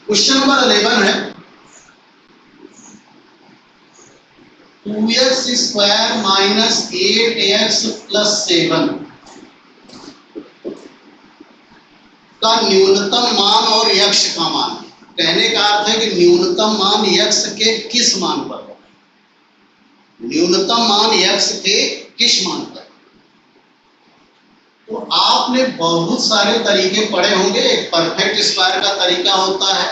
Question number 11 है 2x square minus 8x plus 7 का न्यूनतम मान और यक्ष का मान। कहने का अर्थ है कि न्यूनतम मान यक्ष के किस मान पर होगा, न्यूनतम मान यक्ष के किस मान पर। तो आपने बहुत सारे तरीके पढ़े होंगे। एक परफेक्ट स्क्वायर का तरीका होता है,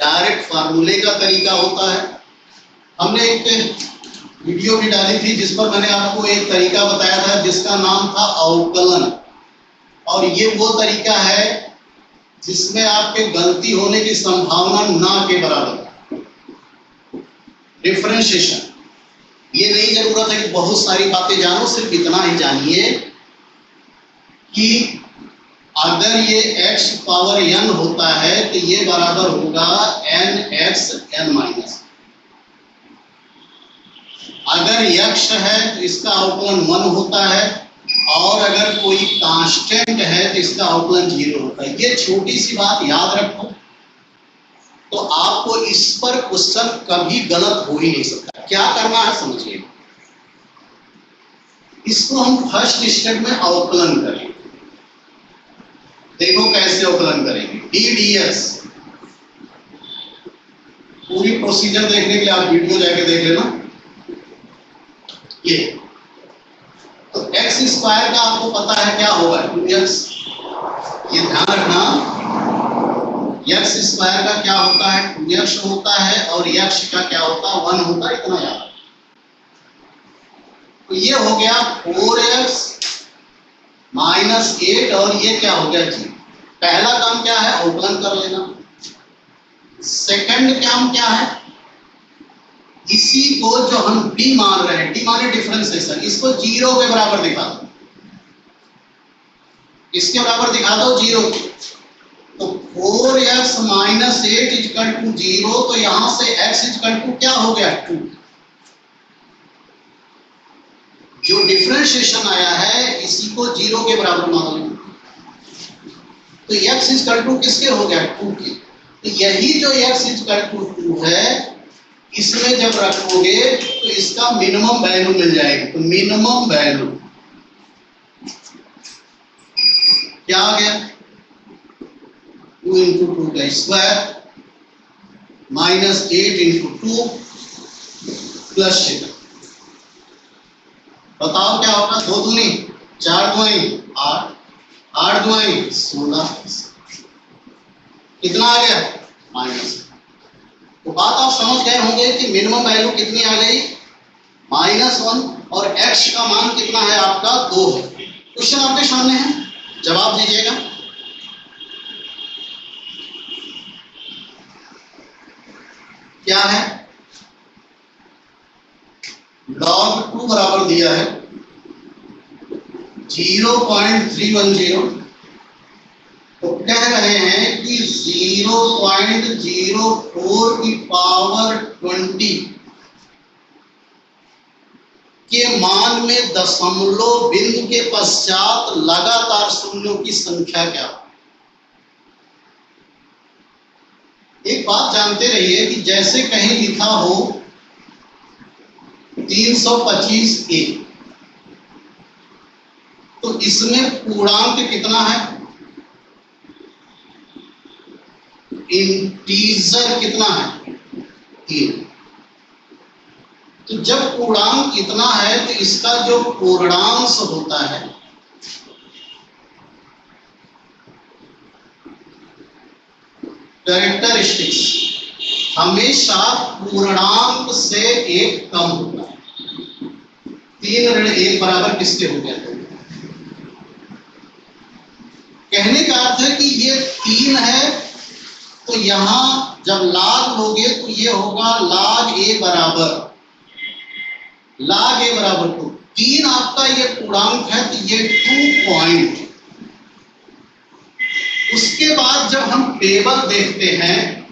डायरेक्ट फार्मूले का तरीका होता है। हमने एक वीडियो भी डाली थी जिस पर मैंने आपको एक तरीका बताया था जिसका नाम था अवकलन, और ये वो तरीका है जिसमें आपके गलती होने की संभावना ना के बराबर है, डिफरेंशिएशन। ये नहीं जरूरत है कि बहुत सारी बातें जानो, सिर्फ इतना ही जानिए कि अगर ये x पावर n होता है तो ये बराबर होगा nx n माइनस। अगर यक्ष है तो इसका अवकलन 1 होता है, और अगर कोई कांस्टेंट है तो इसका अवकलन 0 होता है। ये छोटी सी बात याद रखो तो आपको इस पर क्वेश्चन कभी गलत हो ही नहीं सकता। क्या करना है समझिए, इसको हम फर्स्ट स्टेप में अवकलन करेंगे। देखो कैसे अवकलन करेंगे, डी डी एस। पूरी प्रोसीजर देखने के लिए आप वीडियो जाके देख लेना। ये तो एक्स स्क्वायर का आपको पता है क्या होगा, 2x। ये ध्यान रखना, एक्स स्क्वायर का क्या होता है, 2x होता है, और यक्ष का क्या होता है, 1 होता है। इतना याद। तो ये हो गया 4x माइनस 8, और ये क्या हो गया जी। पहला काम क्या है, अवकलन कर लेना। सेकंड काम क्या है, इसी को जो हम b मान रहे हैं, d माने डिफरेंशिएशन, इसको 0 के बराबर दिखा दो। इसके बराबर दिखा दो 0 के। तो 4x माइनस 8 इक्वल टू 0, तो यहां से x इक्वल टू क्या हो गया, 2। जो डिफरेंशिएशन आया है इसी को 0 के बराबर मान लो। तो x इक्वल टू किसके हो गया, 2 के। तो यही जो x इक्वल टू 2 है, इसमें जब रखोगे तो इसका मिनिमम वैल्यू मिल जाएगी। तो मिनिमम वैल्यू क्या आ गया, 2 इंटू 2 का स्क्वायर माइनस 8 इंटू 2 प्लस 7। बताओ क्या होगा, 2 दूनी 4 दुआई 8, 8 दुआई 16, कितना आ गया, माइनस। तो बात आप समझ गए होंगे कि मिनिमम वैल्यू कितनी आ गई, -1, और x का मान कितना है आपका, 2 है। क्वेश्चन आपके सामने है, जवाब दीजिएगा। क्या है, log 2 बराबर दिया है 0.310। तो कह रहे हैं कि 0.04 की पावर 20 के मान में दशमलव बिंदु के पश्चात लगातार शून्यों की संख्या क्या। एक बात जानते रहिए कि जैसे कहीं लिखा हो 325A, तो इसमें पूर्णांक कितना है, इंटीजर कितना है, 3। तो जब पूर्णांक इतना है तो इसका जो पूर्णांश होता है, कैरेक्टरिस्टिक्स, हमेशा पूर्णांक से 1 कम होता है। 3 ऋण 1 बराबर किसके हो गया, कहने का अर्थ है कि ये 3 है, तो यहां जब लाग लोगे तो ये होगा log a बराबर 2। 3 आपका ये पूर्णांक है, तो ये 2 पॉइंट। उसके बाद जब हम टेबल देखते हैं,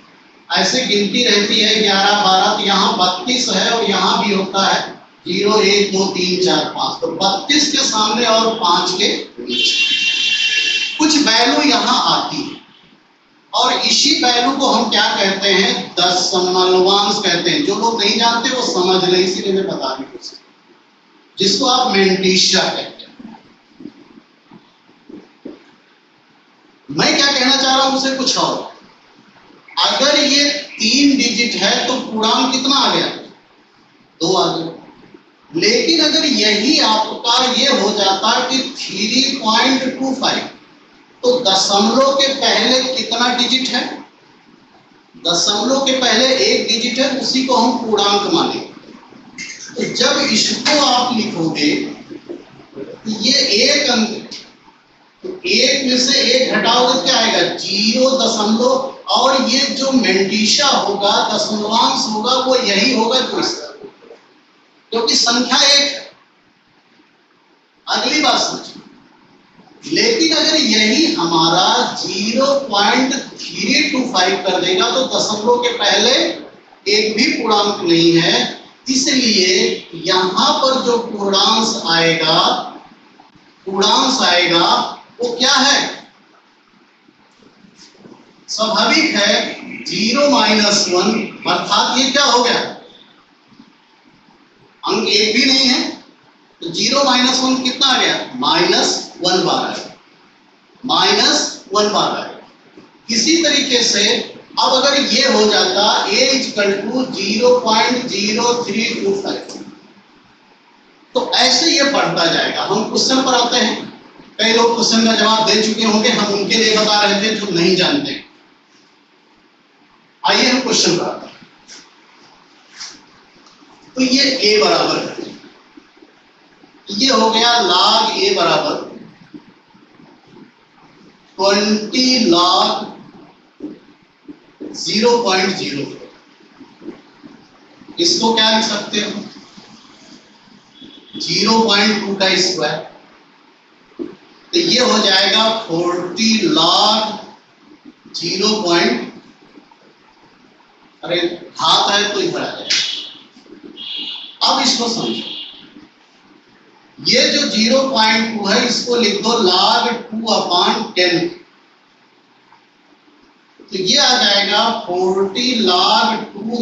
ऐसे गिनती रहती है 11 12, तो यहाँ 32 है, और यहाँ भी होता है 0 1 2 3 4 5। तो 32 के सामने और 5 के नीचे कुछ वैल्यू यहाँ आती है, और इसी वैल्यू को हम क्या कहते हैं, दशमलवांश कहते हैं। जो लोग नहीं जानते वो समझ लें, इसीलिए मैं बता रही हूँ, जिसको आप मेंटिशा कहते हैं। मैं क्या कहना चाह रहा हूं उसे कुछ और। अगर ये 3 डिजिट है तो पूर्णांक कितना आ गया, 2 आ गया। लेकिन अगर यही आपका ये हो जाता कि 3.25, तो दशमलव के पहले कितना डिजिट है, दशमलव के पहले 1 डिजिट है, उसी को हम पूर्णांक मानेंगे। तो जब इसको आप लिखोगे तो ये 1 अंक, तो 1 में से 1 घटाओगे तो क्या आएगा, 0 और ये जो मेंटिशा होगा, दशमलवांश होगा, वो यही होगा जो इसका, क्योंकि संख्या 1 है। अगली बात समझिए, लेकिन अगर यही हमारा 0.325 कर देगा तो दशमलव के पहले एक भी पूर्णांक नहीं है, इसलिए यहां पर जो पूर्णांश आएगा वो क्या है, स्वाभाविक है 0-1, अर्थात ये क्या हो गया, अंक 1 भी नहीं है, तो 0-1 कितना आ गया, -1 बार आएगा, -1 बार आएगा। इसी तरीके से अब अगर ये हो जाता a = 0.0325, तो ऐसे ये बढ़ता जाएगा। हम क्वेश्चन पर आते हैं, कई लोग क्वेश्चन का जवाब दे चुके होंगे, हम उनके लिए बता रहे थे जो नहीं जानते। आइए हम क्वेश्चन पर आते हैं। तो ये a बराबर है, ये हो गया log a बराबर 20 log 0.0। इसको क्या लिख सकते हो, 0.2 का स्क्वायर, तो ये हो जाएगा 40 log 0. अरे हाथ है तो इधर आ जाएगा। अब इसको समझो, ये जो 0.2 है इसको लिख दो log 2/10, तो ये आ जाएगा 40 log 2 -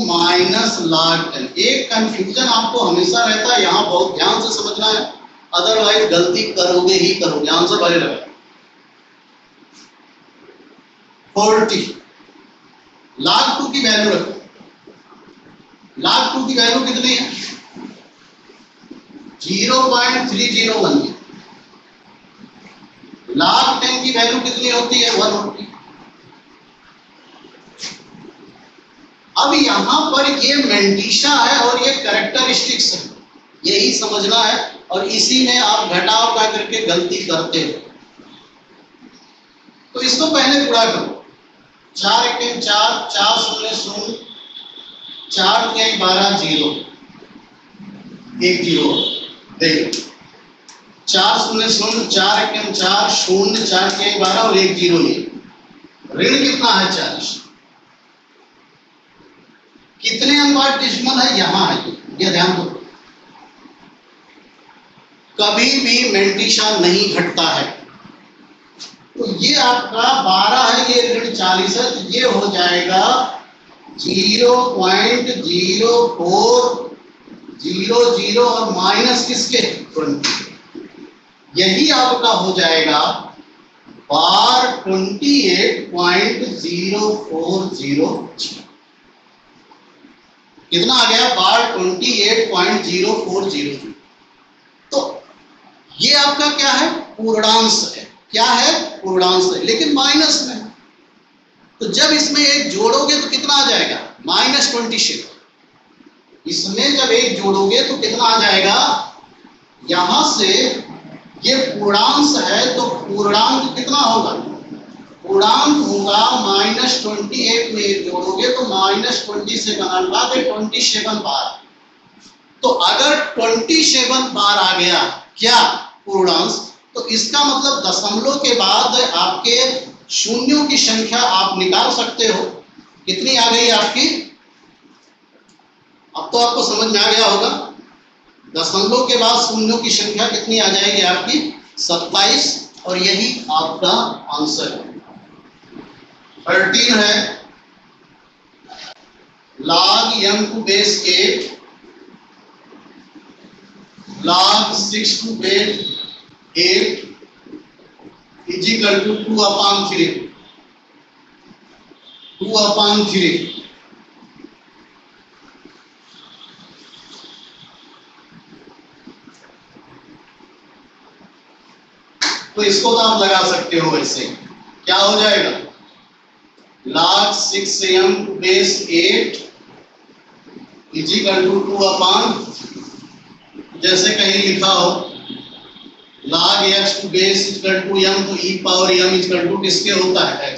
log 10। एक कंफ्यूजन आपको हमेशा रहता है, यहां बहुत ध्यान से समझना है, अदरवाइज गलती करोगे ही करोगे, आंसर भरे रहेगा। 40 log 2 की वैल्यू रखो, log 2 की वैल्यू कितनी है, 0.301 है। log 10 की वैल्यू कितनी होती है, 1 होती है। अब यहां पर ये मेंटिशा है और ये कैरेक्टरिस्टिक्स है, यही समझना है, और इसी में आप घटाव का करके गलती करते हो। तो इसको पहले पूरा करो, 4 × 4, 4 0 0, 4 × 12 0, 1 0, देखो 4 0 0, 4 × 4 0, 4 × 12 और 1 0 ये ऋण कितना है, 40। कितने अंक वाला डेसिमल है, यहां है, ये ध्यान दो। कभी भी मेंटिशा नहीं घटता है, तो ये आपका 12 है, ये ऋण 40 है, तो ये हो जाएगा 0.0400 और माइनस किसके, 20। यही आपका हो जाएगा बार 28.040। कितना आ गया, बार 28.040। तो ये आपका क्या है, पूर्णांश है, क्या है, पूर्णांश है, लेकिन माइनस में। तो जब इसमें 1 जोड़ोगे तो कितना आ जाएगा, -27। इसमें जब 1 जोड़ोगे तो कितना आ जाएगा, यहां से ये पूर्णांश है तो पूर्णांक कितना होगा, पूर्णांक होगा -28 में 1 जोड़ोगे तो -20 से गणना के 27 बार। तो अगर 27 बार आ गया क्या, पूर्णांश, तो इसका मतलब दशमलव के बाद आपके शून्यों की संख्या आप निकाल सकते हो, कितनी आ गई आपकी। अब तो आपको समझ में आ गया होगा, दशमलव के बाद शून्यों की संख्या कितनी आ जाएगी आपकी, 27, और यही आपका आंसर है। 13 है log m to base 8 log 6 to base 8 is equal to 2/3 2/3। तो इसको तो आप लगा सकते हो ऐसे, क्या हो जाएगा log 6m to base 8 is equal to 2/, जैसे कहीं लिखा हो log x to base is equal to m, तो e power m is equal to किसके होता है x,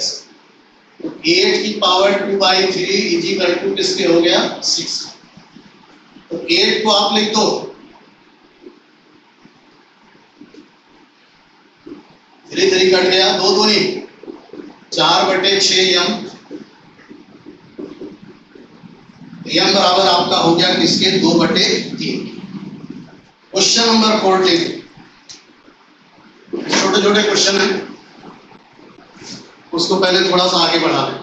तो 8 की पावर 2/3 is equal to किसके हो गया 6। तो 8 को आप लिख दो, धीरे धीरे कट गया, 2 दूनी 4/6 m, m बराबर आपका हो गया किसके 2/3। क्वेश्चन नंबर 14, छोटे छोटे क्वेश्चन है, उसको पहले थोड़ा सा आगे बढ़ा दें।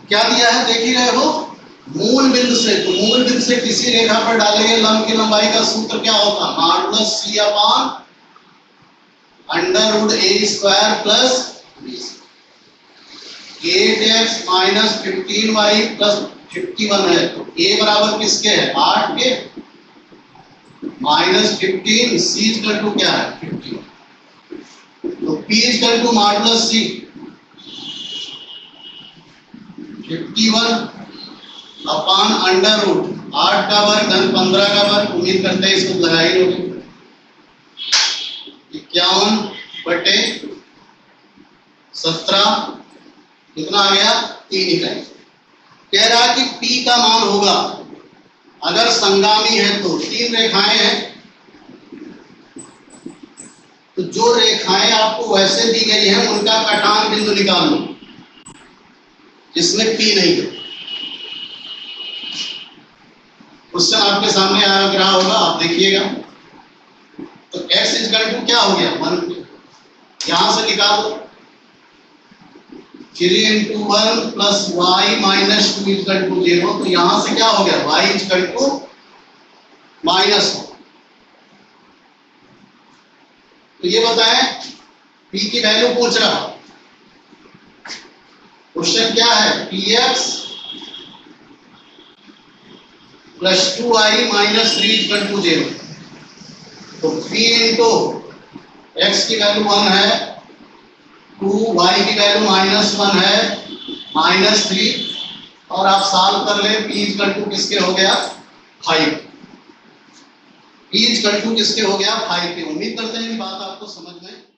क्या दिया है देख ही रहे हो, मूल बिंदु से, तो मूल बिंदु से किसी रेखा पर डालेंगे लंब की लंबाई का सूत्र क्या होगा modulus c/√a² plus 8x minus 15y plus 51 है, तो a बराबर किसके है 8 के माइनस 15, c इक्वल टू क्या है 51, तो p equal to modulus c 51 upon √8 का वर्ग धन 15 का वर्ग, उम्मीद करते हैं इसको लगा ही लोगे 51/17 कितना आ गया 3 इकाई। कह रहा कि P का मान होगा अगर संगामी है तो 3 रेखाएं हैं, तो जो रेखाएं आपको वैसे दी गई हैं उनका कटान बिंदु निकाल लो जिसमें P नहीं है। क्वेश्चन आपके सामने आ रहा होगा, आप देखिएगा। तो x इक्वल टू क्या हो गया 1, यहां से निकालो 3 × 1 plus y minus 2 equal to 0, तो यहां से क्या हो गया y इक्वल टू -1। तो ये बताएं p की वैल्यू पूछ रहा, क्वेश्चन क्या है px plus 2y minus 3 equal to 0, तो p इंटू x की वैल्यू 1 है, 2y की वैल्यू -1 है, -3, और आप सॉल्व कर ले p इक्वल टू किसके हो गया 5, p इक्वल टू किसके हो गया 5 के। उम्मीद करते हैं कि बात आपको समझ में